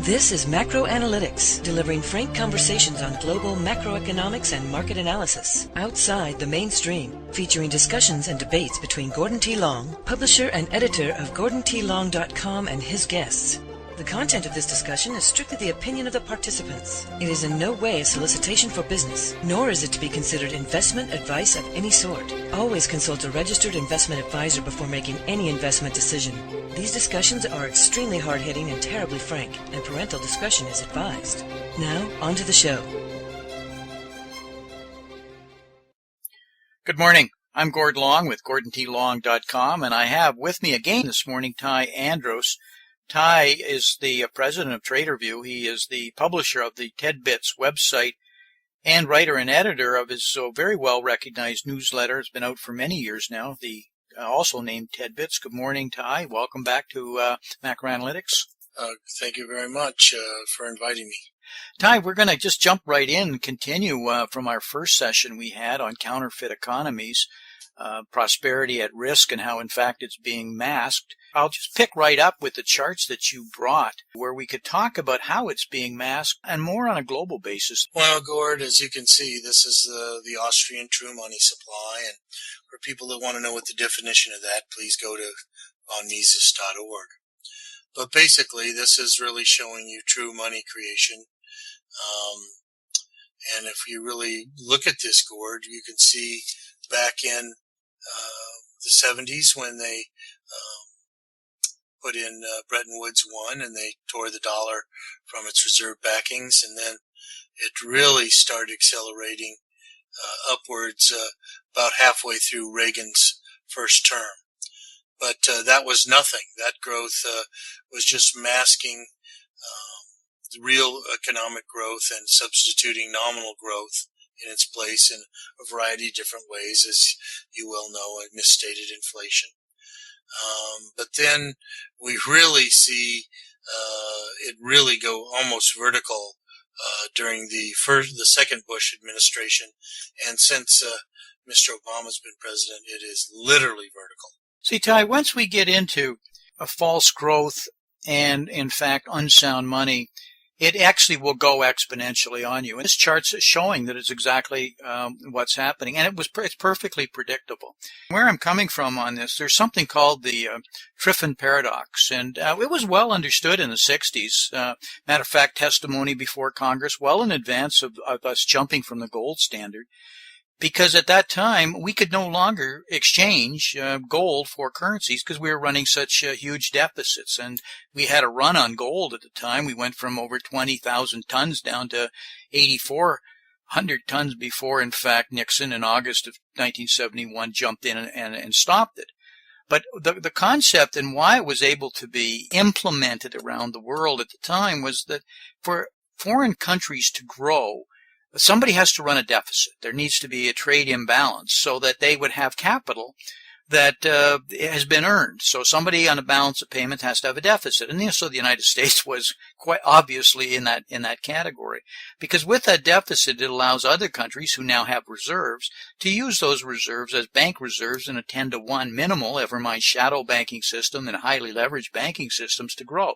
This is Macroanalytics, delivering frank conversations on global macroeconomics and market analysis, outside the mainstream, featuring discussions and debates between Gordon T. Long, publisher and editor of GordonTLong.com, and his guests. The content of this discussion is strictly the opinion of the participants. It is in no way a solicitation for business, nor is it to be considered investment advice of any sort. Always consult a registered investment advisor before making any investment decision. These discussions are extremely hard-hitting and terribly frank, and parental discretion is advised. Now, on to the show. Good morning. I'm Gord Long with GordonTLong.com, and I have with me again this morning Ty Andros. Ty is the president of TraderView. He is the publisher of the TEDbits website and writer and editor of his very well-recognized newsletter. It's been out for many years now, the also named TEDbits. Good morning, Ty. Welcome back to Macroanalytics. Thank you very much for inviting me. Ty, we're going to just jump right in and continue from our first session we had on counterfeit economies, prosperity at risk, and how, in fact, it's being masked. I'll just pick right up with the charts that you brought, where we could talk about how it's being masked and more on a global basis. Well, Gord, as you can see, this is the Austrian true money supply, and for people that want to know what the definition of that, please go to onmises.org. But basically, this is really showing you true money creation. And if you really look at this, Gord, you can see back in the 70s when they put in Bretton Woods 1 and they tore the dollar from its reserve backings, and then it really started accelerating upwards about halfway through Reagan's first term. But that was nothing. That growth was just masking real economic growth and substituting nominal growth in its place in a variety of different ways, as you well know, misstated inflation. But then we really see it really go almost vertical during the second Bush administration, and since Mr. Obama's been president, it is literally vertical. See, Ty, once we get into a false growth and, in fact, unsound money, it actually will go exponentially on you. And this chart's showing that it's exactly what's happening, and it's perfectly predictable. Where I'm coming from on this, there's something called the Triffin paradox, and it was well understood in the 60s. Matter of fact, testimony before Congress well in advance of us jumping from the gold standard, because at that time we could no longer exchange gold for currencies because we were running such huge deficits, and we had a run on gold at the time. We went from over 20,000 tons down to 8,400 tons before, in fact, Nixon in August of 1971 jumped in and stopped it. But the concept and why it was able to be implemented around the world at the time was that for foreign countries to grow, somebody has to run a deficit. There needs to be a trade imbalance so that they would have capital that has been earned. So somebody on a balance of payments has to have a deficit. And so the United States was quite obviously in that category. Because with that deficit, it allows other countries who now have reserves to use those reserves as bank reserves in a 10-to-1 minimal, ever mind shadow banking system and highly leveraged banking systems to grow.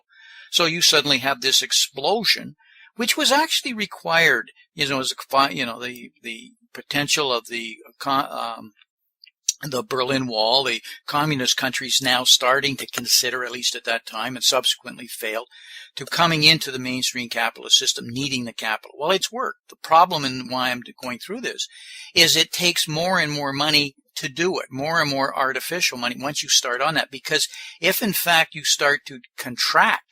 So you suddenly have this explosion, which was actually required, as the potential of the Berlin Wall, the communist countries now starting to consider, at least at that time, and subsequently failed, to coming into the mainstream capitalist system, needing the capital. Well, it's worked. The problem, and why I'm going through this, is it takes more and more money to do it, more and more artificial money once you start on that, because if in fact you start to contract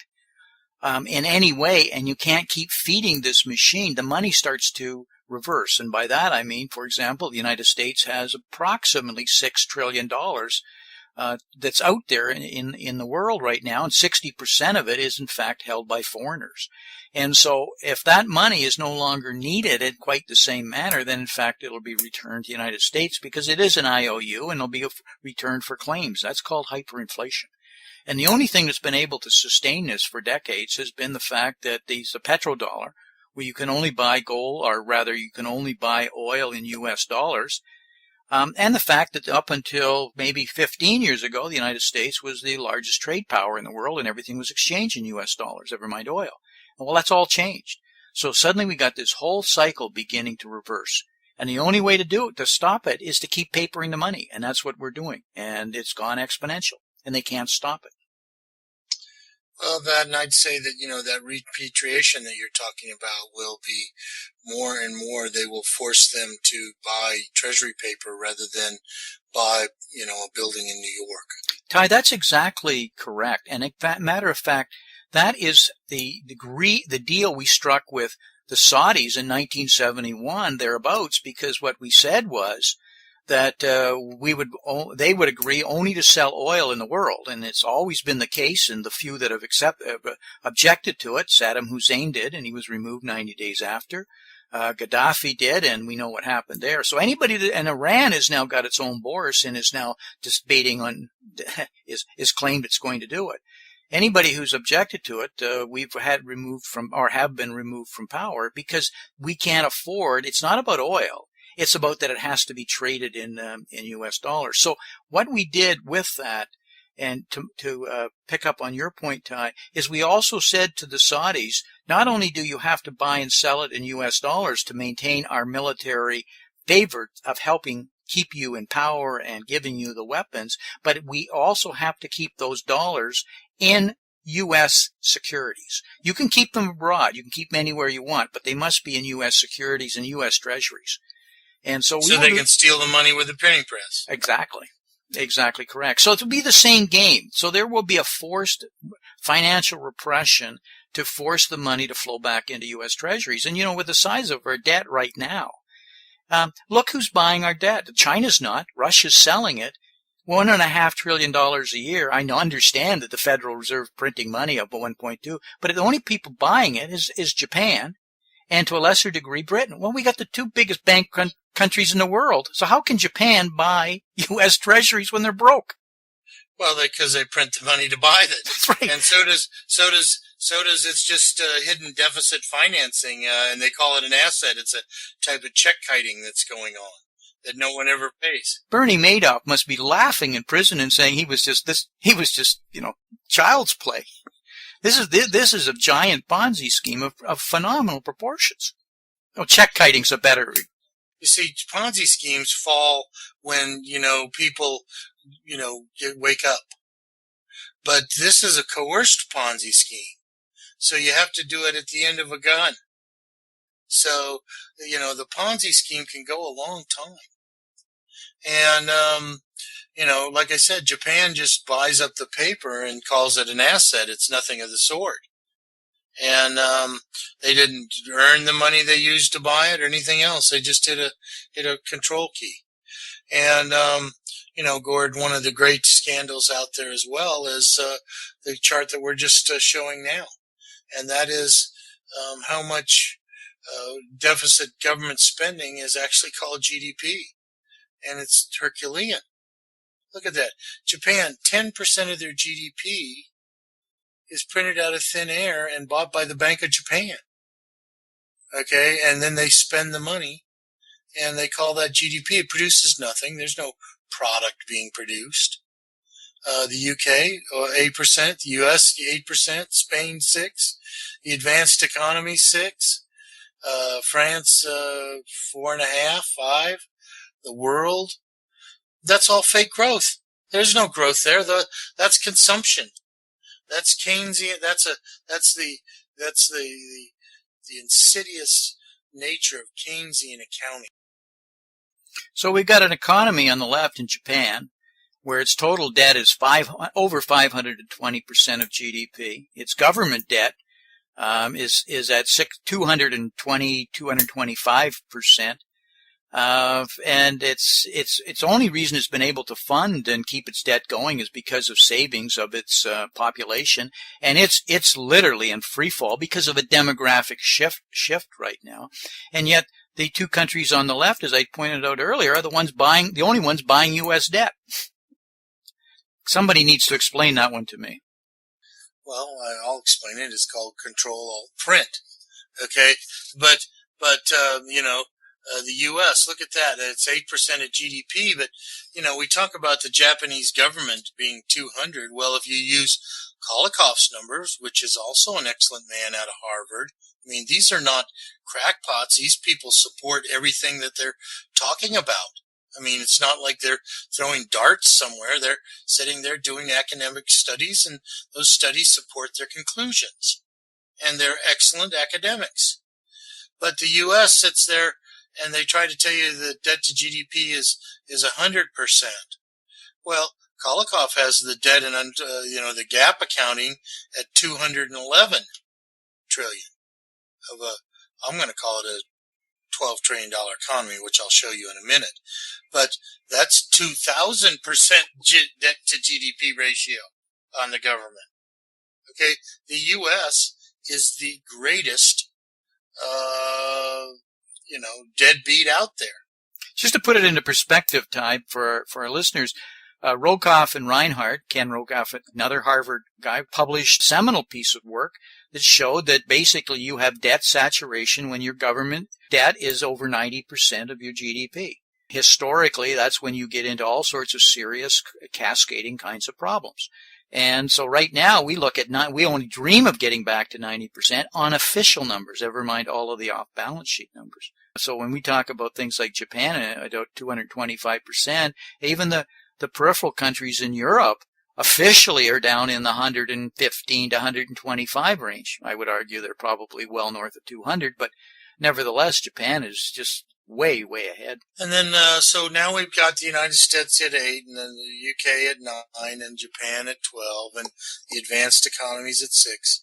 in any way, and you can't keep feeding this machine, the money starts to reverse. And by that I mean, for example, the United States has approximately $6 trillion that's out there in the world right now, and 60% of it is in fact held by foreigners. And so if that money is no longer needed in quite the same manner, then in fact it'll be returned to the United States because it is an IOU, and it'll be returned for claims. That's called hyperinflation. And the only thing that's been able to sustain this for decades has been the fact that the petrodollar, where you can only buy gold, or rather you can only buy oil in U.S. dollars, and the fact that up until maybe 15 years ago, the United States was the largest trade power in the world, and everything was exchanged in U.S. dollars, never mind oil. Well, that's all changed. So suddenly we got this whole cycle beginning to reverse. And the only way to do it, to stop it, is to keep papering the money. And that's what we're doing. And it's gone exponential. And they can't stop it. Well, and I'd say that, that repatriation that you're talking about will be more and more. They will force them to buy treasury paper rather than buy, a building in New York. Ty, that's exactly correct. And matter of fact, that is the deal we struck with the Saudis in 1971, thereabouts, because what we said was that they would agree only to sell oil in the world, and it's always been the case. And the few that have objected to it, Saddam Hussein did, and he was removed 90 days after. Gaddafi did, and we know what happened there. So and Iran has now got its own Boris and is now debating on is claimed it's going to do it. Anybody who's objected to it, we've had removed from, or have been removed from power, because we can't afford. It's not about oil. It's about that it has to be traded in U.S. dollars. So what we did with that, and to pick up on your point, Ty, is we also said to the Saudis, not only do you have to buy and sell it in U.S. dollars to maintain our military favor of helping keep you in power and giving you the weapons, but we also have to keep those dollars in U.S. securities. You can keep them abroad. You can keep them anywhere you want, but they must be in U.S. securities and U.S. treasuries. And so they can steal the money with the printing press. Exactly correct. So it will be the same game. So there will be a forced financial repression to force the money to flow back into U.S. treasuries. And, with the size of our debt right now, look who's buying our debt. China's not. Russia's selling it. $1.5 trillion a year. I understand that the Federal Reserve printing money up at 1.2, but the only people buying it is Japan, and to a lesser degree Britain. Well, we got the two biggest bank countries in the world. So how can Japan buy U.S. treasuries when they're broke? Well, because they print the money to buy it. That's right. And so does it's just hidden deficit financing, and they call it an asset. It's a type of check kiting that's going on that no one ever pays. Bernie Madoff must be laughing in prison and saying he was just child's play. This is a giant Ponzi scheme of phenomenal proportions. Oh, check kiting's a better. You see, Ponzi schemes fall when, people, wake up. But this is a coerced Ponzi scheme. So you have to do it at the end of a gun. So, the Ponzi scheme can go a long time. And, like I said, Japan just buys up the paper and calls it an asset. It's nothing of the sort. And they didn't earn the money they used to buy it or anything else. They just hit a control key. And, Gord, one of the great scandals out there as well is the chart that we're just showing now. And that is how much deficit government spending is actually called GDP. And it's Herculean. Look at that. Japan, 10% of their GDP is printed out of thin air and bought by the Bank of Japan. Okay, and then they spend the money, and they call that GDP. It produces nothing. There's no product being produced. The UK, 8%. The US, 8%. Spain, 6%. The advanced economy, 6%. France, 4.5%, 5%. The world. That's all fake growth. There's no growth there. That's consumption. That's Keynesian. That's the insidious nature of Keynesian accounting. So we've got an economy on the left in Japan where its total debt is over 520% of GDP. Its government debt is at 225%. And its only reason it's been able to fund and keep its debt going is because of savings of its population, and it's literally in free fall because of a demographic shift right now. And yet the two countries on the left, as I pointed out earlier, are the only ones buying U.S. debt. Somebody needs to explain that one to me. Well, I'll explain it. It's called Control-Alt-Print. Okay, but the U.S., look at that. It's 8% of GDP, but, we talk about the Japanese government being 200. Well, if you use Kolikoff's numbers, which is also an excellent man out of Harvard, I mean, these are not crackpots. These people support everything that they're talking about. I mean, it's not like they're throwing darts somewhere. They're sitting there doing academic studies, and those studies support their conclusions. And they're excellent academics. But the U.S. sits there and they try to tell you that debt to GDP is 100%. Well, Kolikoff has the debt and the gap accounting at 211 trillion I'm going to call it a $12 trillion economy, which I'll show you in a minute. But that's 2,000% debt to GDP ratio on the government. Okay, the U.S. is the greatest, deadbeat out there. Just to put it into perspective, Ty, for our listeners, Rogoff and Reinhardt, Ken Rogoff, another Harvard guy, published a seminal piece of work that showed that basically you have debt saturation when your government debt is over 90% of your GDP. Historically, that's when you get into all sorts of serious cascading kinds of problems. And so right now we look at we only dream of getting back to 90% on official numbers, never mind all of the off-balance sheet numbers. So when we talk about things like Japan at 225%, even the peripheral countries in Europe officially are down in the 115 to 125 range. I would argue they're probably well north of 200, but nevertheless, Japan is just way, way ahead. And then, so now we've got the United States at 8, and then the UK at 9, and Japan at 12, and the advanced economies at 6.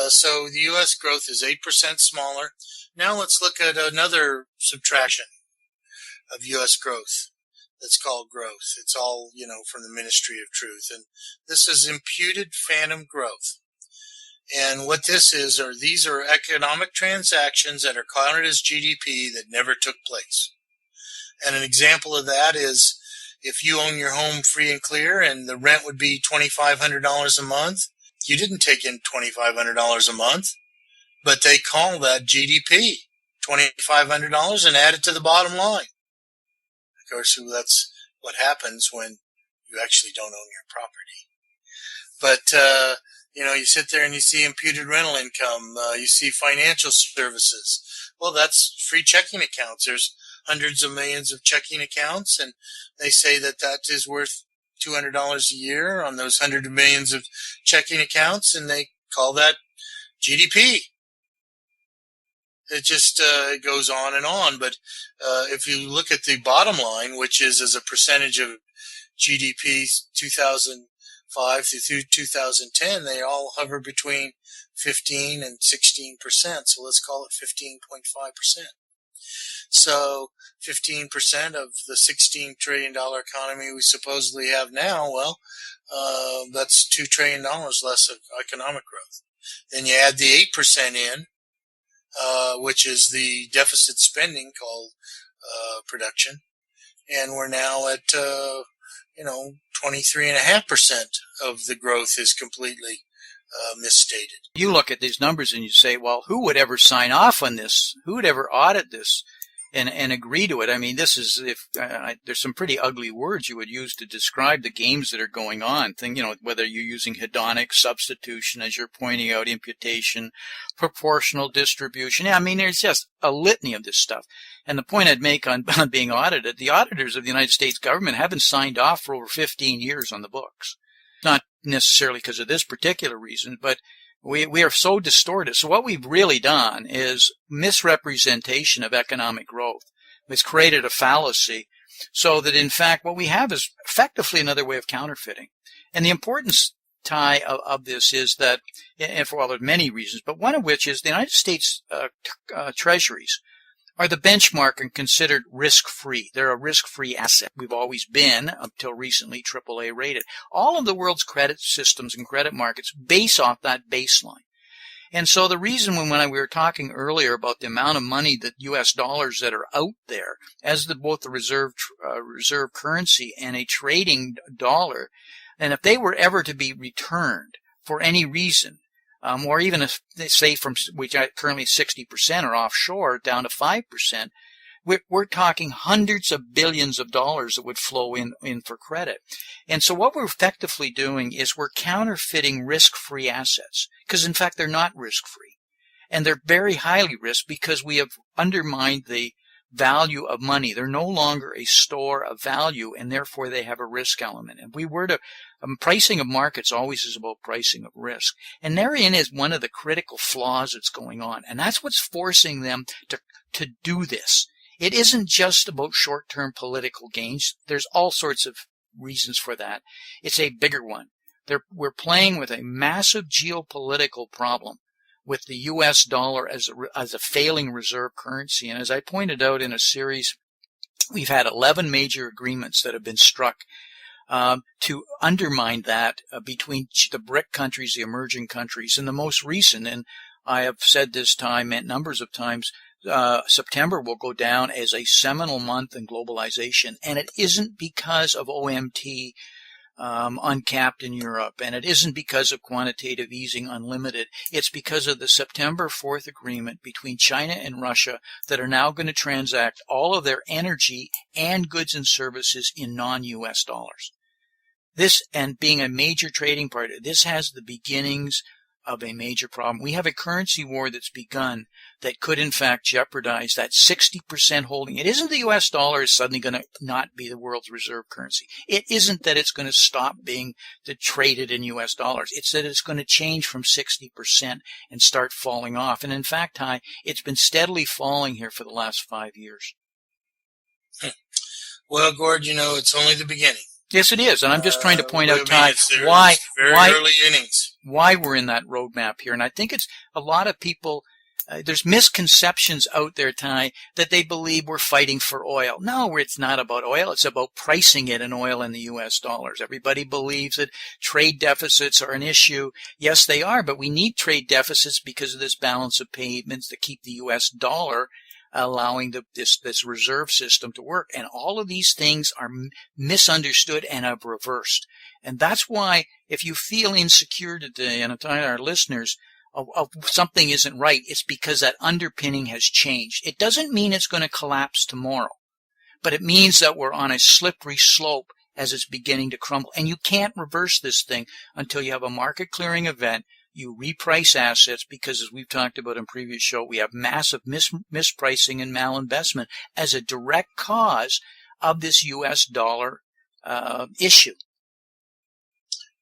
So the U.S. growth is 8% smaller. Now let's look at another subtraction of U.S. growth. That's called growth. It's all, from the Ministry of Truth. And this is imputed phantom growth. And what this is, these are economic transactions that are counted as GDP that never took place. And an example of that is if you own your home free and clear and the rent would be $2,500 a month, you didn't take in $2,500 a month, but they call that GDP, $2,500, and add it to the bottom line. Of course, that's what happens when you actually don't own your property. But, you sit there and you see imputed rental income. You see financial services. Well, that's free checking accounts. There's hundreds of millions of checking accounts, and they say that is worth $200 a year on those hundreds of millions of checking accounts, and they call that GDP. It just goes on and on. But if you look at the bottom line, which is as a percentage of GDP 2005 through 2010, they all hover between 15 and 16%. So let's call it 15.5%. So 15% of the $16 trillion economy we supposedly have now, well, that's $2 trillion less of economic growth. Then you add the 8% in, which is the deficit spending called production, and we're now at 23.5% of the growth is completely misstated. You look at these numbers and you say, well, who would ever sign off on this? Who would ever audit this and agree to it? I mean, this is there's some pretty ugly words you would use to describe the games that are going on. Whether you're using hedonic substitution, as you're pointing out, imputation, proportional distribution. Yeah, I mean, there's just a litany of this stuff. And the point I'd make on being audited, the auditors of the United States government haven't signed off for over 15 years on the books. Not necessarily because of this particular reason, but we are so distorted. So what we've really done is misrepresentation of economic growth. It's created a fallacy so that, in fact, what we have is effectively another way of counterfeiting. And the importance, Ty, of this is that, and for there's many reasons, but one of which is the United States Treasuries are the benchmark and considered risk-free. They're a risk-free asset. We've always been, until recently, AAA rated. All of the world's credit systems and credit markets base off that baseline. And so the reason when we were talking earlier about the amount of money, that U.S. dollars that are out there, as both the reserve currency and a trading dollar, and if they were ever to be returned for any reason, or even if they say from which currently 60% are offshore down to 5%, We're talking hundreds of billions of dollars that would flow in for credit. And so what we're effectively doing is we're counterfeiting risk-free assets, because in fact they're not risk-free. And they're very highly risked because we have undermined the value of money. They're no longer a store of value, and therefore they have a risk element. And we were to pricing of markets always is about pricing of risk. And therein is one of the critical flaws that's going on. And that's what's forcing them to do this. It isn't just about short-term political gains. There's all sorts of reasons for that. It's a bigger one. We're playing with a massive geopolitical problem with the U.S. dollar as a failing reserve currency. And as I pointed out in a series, we've had 11 major agreements that have been struck to undermine that between the BRIC countries, the emerging countries, and the most recent. And I have said this time numbers of times, September will go down as a seminal month in globalization. And it isn't because of OMT uncapped in Europe, and it isn't because of quantitative easing unlimited. It's because of the September 4th agreement between China and Russia that are now going to transact all of their energy and goods and services in non-US dollars. This, and being a major trading partner, this has the beginnings of a major problem. We have a currency war that's begun that could in fact jeopardize that 60% holding. It isn't the US dollar is suddenly going to not be the world's reserve currency. It isn't that it's going to stop being traded in US dollars. It's that it's going to change from 60% and start falling off. And in fact, Ty, it's been steadily falling here for the last 5 years. Well, Gord, it's only the beginning. Yes, it is. And I'm just trying to point out, Ty, why early innings. Why we're in that roadmap here. And I think it's a lot of people, there's misconceptions out there, Ty, that they believe we're fighting for oil. No, it's not about oil. It's about pricing it in oil in the US dollars. Everybody believes that trade deficits are an issue. Yes, they are, but we need trade deficits because of this balance of payments to keep the US dollar allowing this reserve system to work. And all of these things are misunderstood and have reversed. And that's why if you feel insecure today, and I'm telling our listeners, of something isn't right, it's because that underpinning has changed. It doesn't mean it's going to collapse tomorrow, but it means that we're on a slippery slope as it's beginning to crumble. And you can't reverse this thing until you have a market clearing event. You reprice assets because, as we've talked about in previous show, we have massive mispricing and malinvestment as a direct cause of this U.S. dollar issue.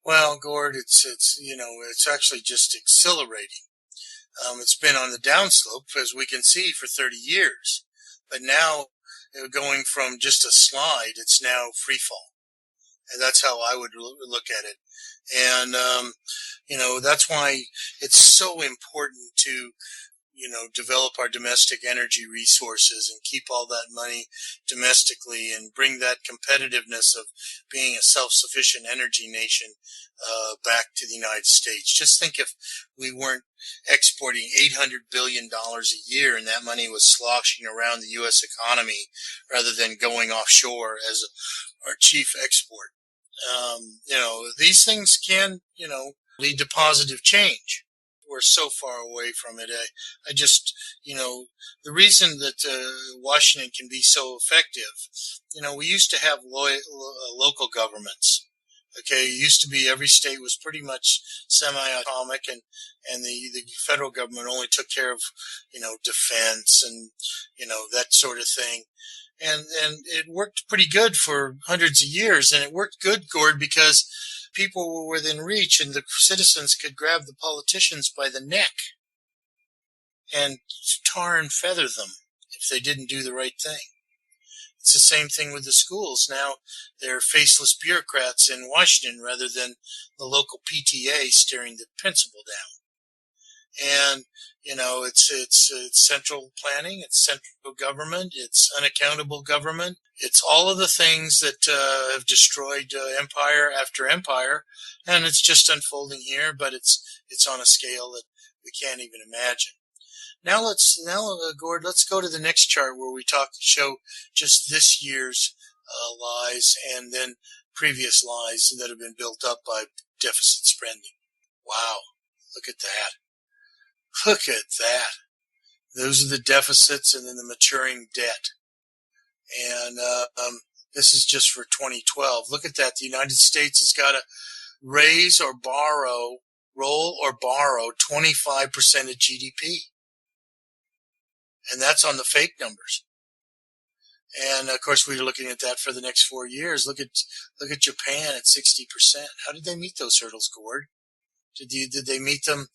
Well, Gord, it's actually just accelerating. It's been on the downslope, as we can see, for 30 years. But now, going from just a slide, it's now free fall. And that's how I would look at it. And, that's why it's so important to, develop our domestic energy resources and keep all that money domestically and bring that competitiveness of being a self-sufficient energy nation back to the United States. Just think if we weren't exporting $800 billion a year and that money was sloshing around the U.S. economy rather than going offshore as our chief export. These things can, lead to positive change. We're so far away from it. I just, the reason that Washington can be so effective, we used to have local governments. Okay, it used to be every state was pretty much semi-autonomic, and the federal government only took care of, defense and, that sort of thing. And it worked pretty good for hundreds of years, and it worked good, Gord, because people were within reach and the citizens could grab the politicians by the neck and tar and feather them if they didn't do the right thing. It's the same thing with the schools. Now they're faceless bureaucrats in Washington rather than the local PTA staring the principal down. And, it's central planning, it's central government, it's unaccountable government. It's all of the things that have destroyed empire after empire, and it's just unfolding here, but it's on a scale that we can't even imagine. Now, Gord, let's go to the next chart where we show just this year's lies and then previous lies that have been built up by deficit spending. Wow, look at that. Look at that. Those are the deficits and then the maturing debt. And this is just for 2012. Look at that. The United States has got to raise or borrow, roll or borrow 25% of GDP. And that's on the fake numbers. And of course, we're looking at that for the next 4 years. Look at Japan at 60%. How did they meet those hurdles, Gord? Did they meet them?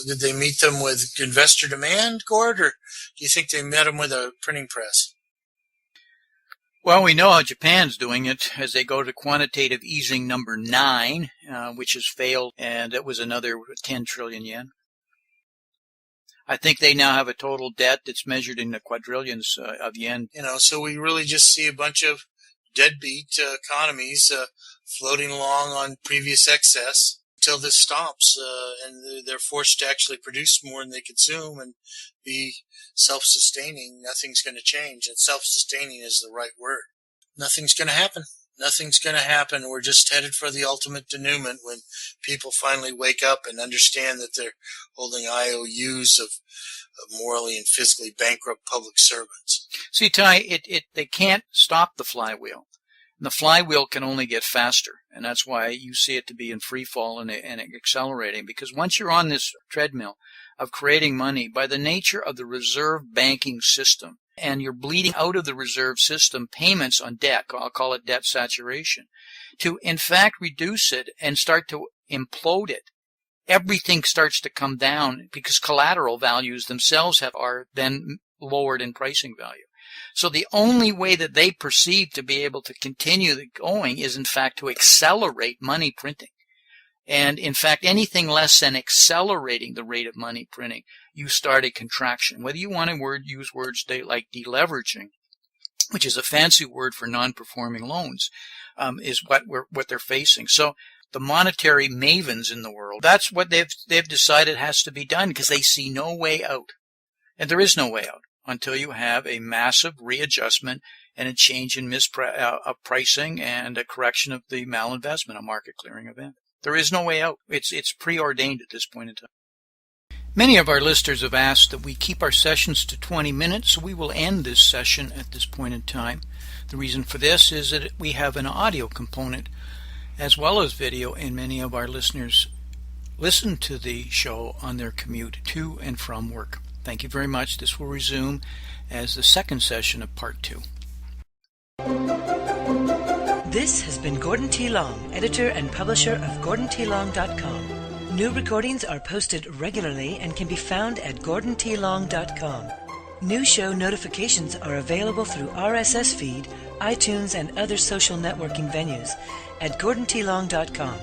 Did they meet them with investor demand, Gord, or do you think they met them with a printing press? Well, we know how Japan's doing it as they go to quantitative easing number 9, which has failed, and it was another 10 trillion yen. I think they now have a total debt that's measured in the quadrillions of yen. So we really just see a bunch of deadbeat economies floating along on previous excess until this stops, and they're forced to actually produce more than they consume and be self-sustaining. Nothing's going to change, and self-sustaining is the right word. Nothing's going to happen. Nothing's going to happen. We're just headed for the ultimate denouement when people finally wake up and understand that they're holding IOUs of morally and physically bankrupt public servants. See, Ty, they can't stop the flywheel. And the flywheel can only get faster, and that's why you see it to be in free fall and accelerating, because once you're on this treadmill of creating money by the nature of the reserve banking system, and you're bleeding out of the reserve system payments on debt, I'll call it debt saturation, to in fact reduce it and start to implode it, everything starts to come down because collateral values themselves are then lowered in pricing value. So the only way that they perceive to be able to continue going is, in fact, to accelerate money printing. And, in fact, anything less than accelerating the rate of money printing, you start a contraction. Whether you want to use words like deleveraging, which is a fancy word for non-performing loans, is what they're facing. So the monetary mavens in the world, that's what they've decided has to be done because they see no way out. And there is no way out until you have a massive readjustment and a change in pricing and a correction of the malinvestment, a market clearing event. There is no way out. It's preordained at this point in time. Many of our listeners have asked that we keep our sessions to 20 minutes, so we will end this session at this point in time. The reason for this is that we have an audio component as well as video, and many of our listeners listen to the show on their commute to and from work. Thank you very much. This will resume as the second session of Part 2. This has been Gordon T. Long, editor and publisher of GordonTLong.com. New recordings are posted regularly and can be found at GordonTLong.com. New show notifications are available through RSS feed, iTunes, and other social networking venues at GordonTLong.com.